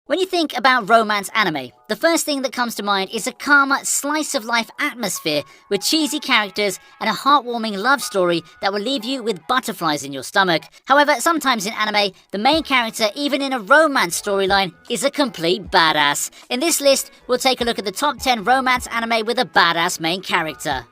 When you think about romance anime, the first thing that comes to mind is a calmer, slice-of-life atmosphere with cheesy characters and a heartwarming love story that will leave you with butterflies in your stomach. However, sometimes in anime, the main character, even in a romance storyline, is a complete badass. In this list, we'll take a look at the top 10 romance anime with a badass main character.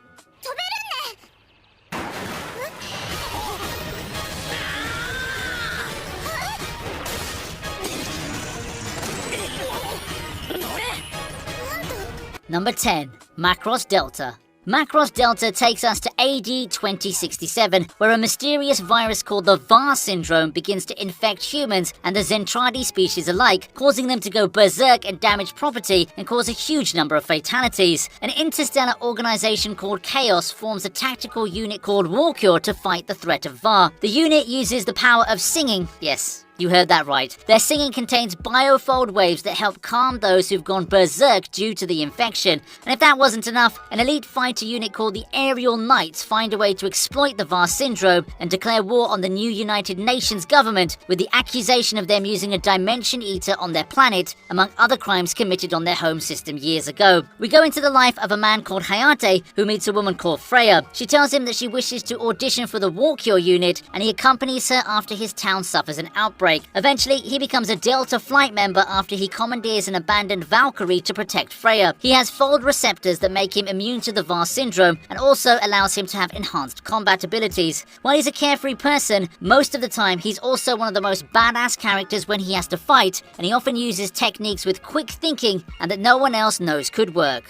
Number 10. Macross Delta. Macross Delta takes us to AD 2067, where a mysterious virus called the VAR syndrome begins to infect humans and the Zentradi species alike, causing them to go berserk and damage property and cause a huge number of fatalities. An interstellar organization called Chaos forms a tactical unit called Warcure to fight the threat of VAR. The unit uses the power of singing, yes, you heard that right. Their singing contains biofold waves that help calm those who've gone berserk due to the infection. And if that wasn't enough, an elite fighter unit called the Aerial Knights find a way to exploit the VAR syndrome and declare war on the new United Nations government with the accusation of them using a Dimension Eater on their planet, among other crimes committed on their home system years ago. We go into the life of a man called Hayate who meets a woman called Freya. She tells him that she wishes to audition for the Warcure unit and he accompanies her after his town suffers an outbreak. Eventually, he becomes a Delta flight member after he commandeers an abandoned Valkyrie to protect Freya. He has fold receptors that make him immune to the VAR syndrome and also allows him to have enhanced combat abilities. While he's a carefree person, most of the time he's also one of the most badass characters when he has to fight, and he often uses techniques with quick thinking and that no one else knows could work.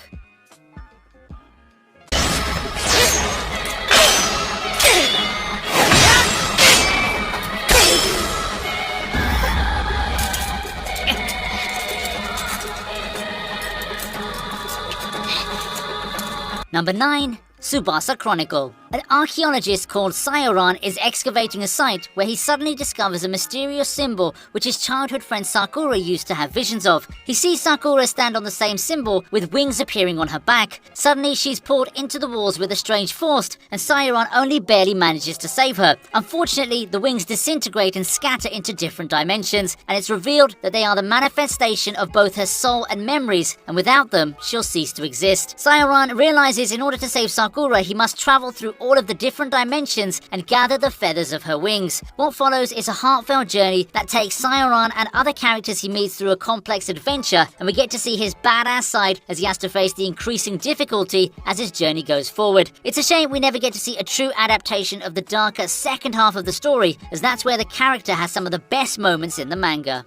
Number 9. Tsubasa Chronicle. An archaeologist called Sayoran is excavating a site where he suddenly discovers a mysterious symbol which his childhood friend Sakura used to have visions of. He sees Sakura stand on the same symbol with wings appearing on her back. Suddenly she's pulled into the walls with a strange force and Sayoran only barely manages to save her. Unfortunately, the wings disintegrate and scatter into different dimensions, and it's revealed that they are the manifestation of both her soul and memories, and without them, she'll cease to exist. Sayoran realizes in order to save Sakura, he must travel through all of the different dimensions and gather the feathers of her wings. What follows is a heartfelt journey that takes Sayoran and other characters he meets through a complex adventure, and we get to see his badass side as he has to face the increasing difficulty as his journey goes forward. It's a shame we never get to see a true adaptation of the darker second half of the story, as that's where the character has some of the best moments in the manga.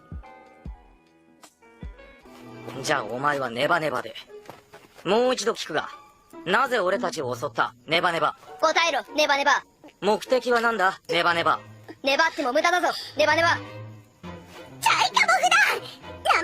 じゃあお前はネバネバで。もう一度聞くが。なぜ俺たちを襲ったネバネバ。答えろネバネバ。目的はなんだネバネバ。粘っても無駄だぞネバネバ。チャイカボフだ。名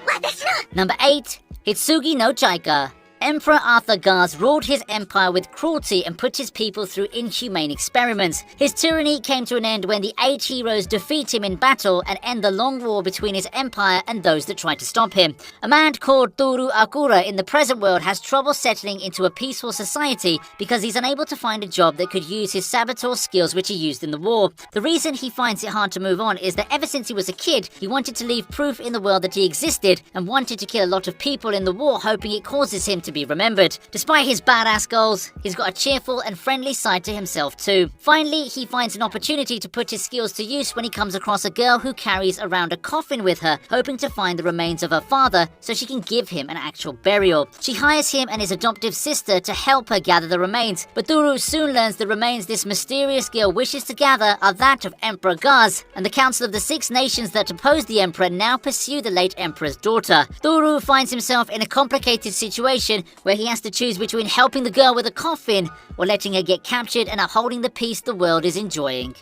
前私の。Number 8. Hitsugi no Chaika. Emperor Arthur Garz ruled his empire with cruelty and put his people through inhumane experiments. His tyranny came to an end when the 8 heroes defeat him in battle and end the long war between his empire and those that tried to stop him. A man called Toru Akura in the present world has trouble settling into a peaceful society because he's unable to find a job that could use his saboteur skills which he used in the war. The reason he finds it hard to move on is that ever since he was a kid, he wanted to leave proof in the world that he existed and wanted to kill a lot of people in the war, hoping it causes him to be remembered. Despite his badass goals, he's got a cheerful and friendly side to himself too. Finally, he finds an opportunity to put his skills to use when he comes across a girl who carries around a coffin with her, hoping to find the remains of her father so she can give him an actual burial. She hires him and his adoptive sister to help her gather the remains, but Toru soon learns the remains this mysterious girl wishes to gather are that of Emperor Garz, and the Council of the 6 Nations that opposed the Emperor now pursue the late Emperor's daughter. Toru finds himself in a complicated situation where he has to choose between helping the girl with a coffin or letting her get captured and upholding the peace the world is enjoying.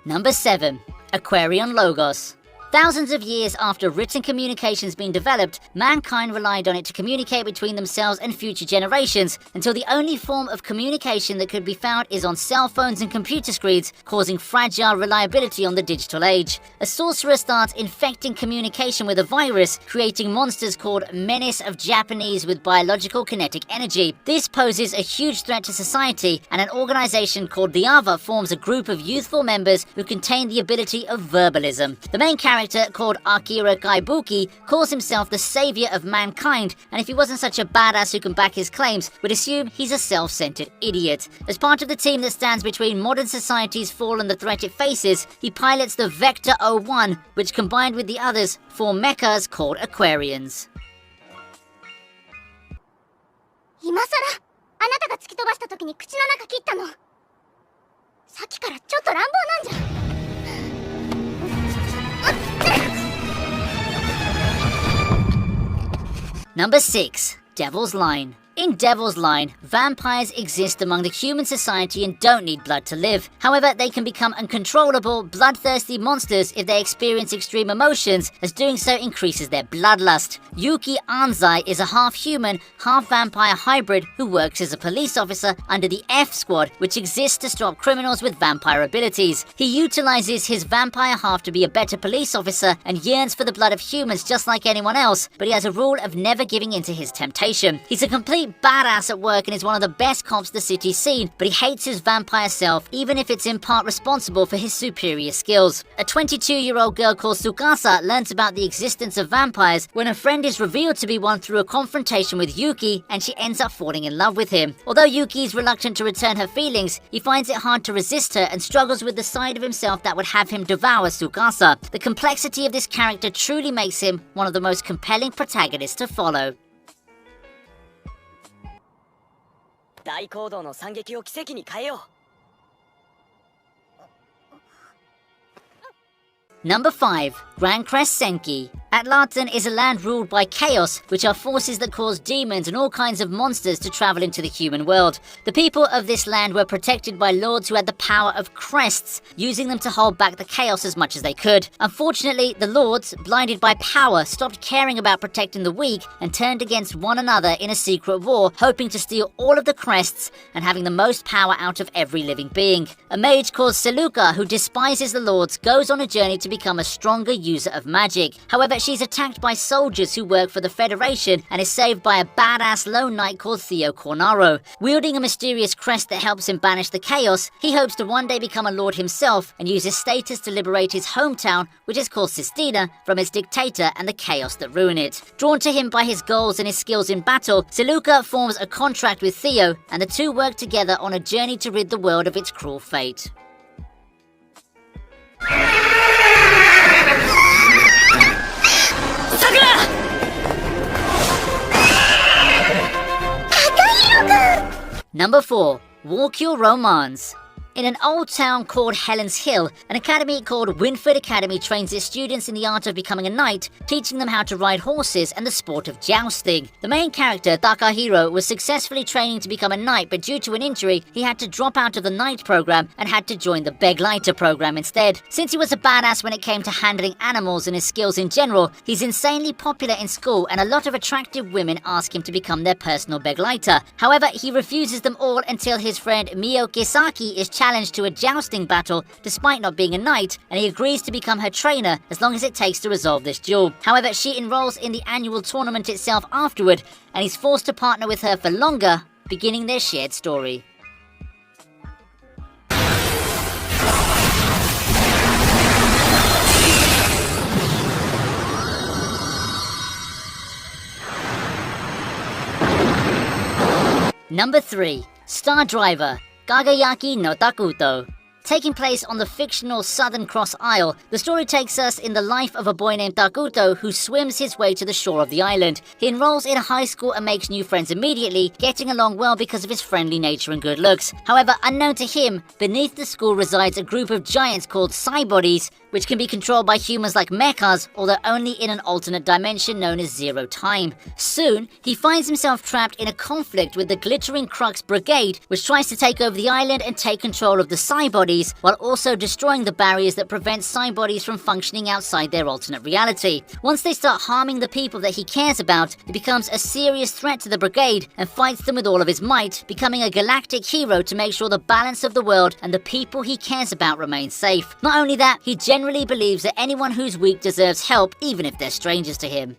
Number 7. Aquarion Logos. Thousands of years after written communication's been developed, mankind relied on it to communicate between themselves and future generations, until the only form of communication that could be found is on cell phones and computer screens, causing fragile reliability on the digital age. A sorcerer starts infecting communication with a virus, creating monsters called Menace of Japanese with biological kinetic energy. This poses a huge threat to society, and an organization called the Ava forms a group of youthful members who contain the ability of verbalism. The main character character called Akira Kaibuki calls himself the savior of mankind, and if he wasn't such a badass who can back his claims, would assume he's a self-centered idiot. As part of the team that stands between modern society's fall and the threat it faces, he pilots the Vector 01, which combined with the others form mechas called Aquarians. 今さらあなたが突き飛ばした時に口の中切ったの。さっきからちょっと乱暴なんじゃ。Number 6. Devil's Line. In Devil's Line, vampires exist among the human society and don't need blood to live. However, they can become uncontrollable, bloodthirsty monsters if they experience extreme emotions, as doing so increases their bloodlust. Yuki Anzai is a half-human, half-vampire hybrid who works as a police officer under the F Squad, which exists to stop criminals with vampire abilities. He utilizes his vampire half to be a better police officer and yearns for the blood of humans just like anyone else, but he has a rule of never giving in to his temptation. He's a complete badass at work and is one of the best cops the city's seen, but he hates his vampire self, even if it's in part responsible for his superior skills. A 22-year-old girl called Tsukasa learns about the existence of vampires when a friend is revealed to be one through a confrontation with Yuki, and she ends up falling in love with him. Although Yuki is reluctant to return her feelings, he finds it hard to resist her and struggles with the side of himself that would have him devour Tsukasa. The complexity of this character truly makes him one of the most compelling protagonists to follow. 大行動の惨劇を奇跡に変えよう。 Number 5. Grand Crest Senki. Atlanten is a land ruled by Chaos, which are forces that cause demons and all kinds of monsters to travel into the human world. The people of this land were protected by lords who had the power of crests, using them to hold back the chaos as much as they could. Unfortunately, the lords, blinded by power, stopped caring about protecting the weak and turned against one another in a secret war, hoping to steal all of the crests and having the most power out of every living being. A mage called Seluka, who despises the lords, goes on a journey to become a stronger user of magic. However, she's attacked by soldiers who work for the Federation and is saved by a badass lone knight called Theo Cornaro. Wielding a mysterious crest that helps him banish the chaos, he hopes to one day become a lord himself and use his status to liberate his hometown, which is called Sistina, from its dictator and the chaos that ruin it. Drawn to him by his goals and his skills in battle, Seluka forms a contract with Theo, and the two work together on a journey to rid the world of its cruel fate. Number 4. Walk Your Romance. In an old town called Helen's Hill, an academy called Winford Academy trains its students in the art of becoming a knight, teaching them how to ride horses and the sport of jousting. The main character, Takahiro, was successfully training to become a knight, but due to an injury, he had to drop out of the knight program and had to join the Begleiter program instead. Since he was a badass when it came to handling animals and his skills in general, he's insanely popular in school and a lot of attractive women ask him to become their personal Begleiter. However, he refuses them all until his friend Mio Kisaki is challenged to a jousting battle despite not being a knight, and he agrees to become her trainer as long as it takes to resolve this duel. However, she enrolls in the annual tournament itself afterward, and he's forced to partner with her for longer, beginning their shared story. Number 3. Star Driver. Kagayaki no Takuto. Taking place on the fictional Southern Cross Isle, the story takes us in the life of a boy named Takuto who swims his way to the shore of the island. He enrolls in a high school and makes new friends immediately, getting along well because of his friendly nature and good looks. However, unknown to him, beneath the school resides a group of giants called Cybodies, which can be controlled by humans like mechas, although only in an alternate dimension known as Zero Time. Soon, he finds himself trapped in a conflict with the Glittering Crux Brigade, which tries to take over the island and take control of the Cybodies, while also destroying the barriers that prevent Cybodies from functioning outside their alternate reality. Once they start harming the people that he cares about, he becomes a serious threat to the Brigade and fights them with all of his might, becoming a galactic hero to make sure the balance of the world and the people he cares about remain safe. Not only that, he generally believes that anyone who's weak deserves help, even if they're strangers to him.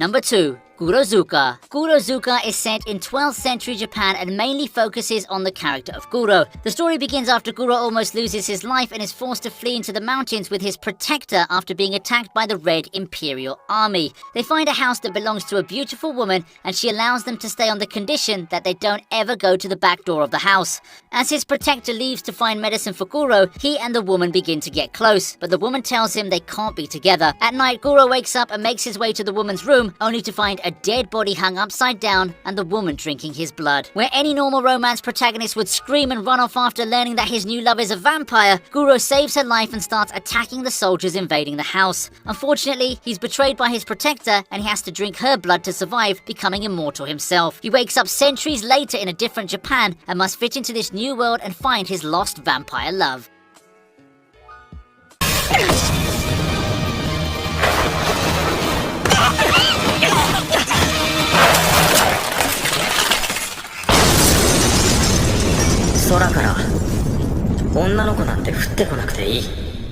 Number 2. Kurozuka. Kurozuka is set in 12th century Japan and mainly focuses on the character of Kuro. The story begins after Kuro almost loses his life and is forced to flee into the mountains with his protector after being attacked by the Red Imperial Army. They find a house that belongs to a beautiful woman and she allows them to stay on the condition that they don't ever go to the back door of the house. As his protector leaves to find medicine for Kuro, he and the woman begin to get close, but the woman tells him they can't be together. At night, Kuro wakes up and makes his way to the woman's room, only to find a dead body hung upside down and the woman drinking his blood. Where any normal romance protagonist would scream and run off after learning that his new love is a vampire, Kuro saves her life and starts attacking the soldiers invading the house. Unfortunately, he's betrayed by his protector and he has to drink her blood to survive, becoming immortal himself. He wakes up centuries later in a different Japan and must fit into this new world and find his lost vampire love.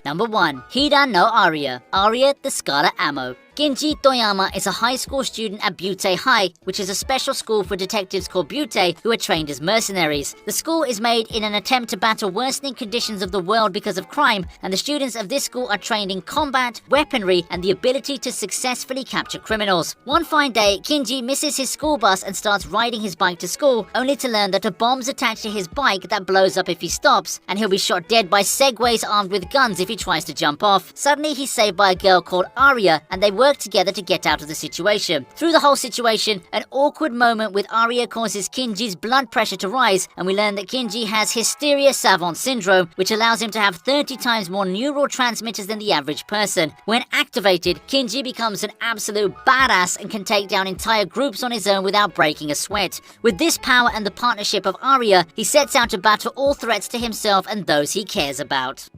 Number 1. Hida no Aria. Aria the Scarlet Ammo. Genji Toyama is a high school student at Butte High, which is a special school for detectives called Butte who are trained as mercenaries. The school is made in an attempt to battle worsening conditions of the world because of crime, and the students of this school are trained in combat, weaponry, and the ability to successfully capture criminals. One fine day, Kinji misses his school bus and starts riding his bike to school, only to learn that a bomb's attached to his bike that blows up if he stops, and he'll be shot dead by segways armed with guns if he tries to jump off. Suddenly, he's saved by a girl called Aria, and they work together to get out of the situation. Through the whole situation, an awkward moment with Aria causes Kinji's blood pressure to rise, and we learn that Kinji has hysteria savant syndrome, which allows him to have 30 times more neural transmitters than the average person. When activated, Kinji becomes an absolute badass and can take down entire groups on his own without breaking a sweat. With this power and the partnership of Aria, he sets out to battle all threats to himself and those he cares about.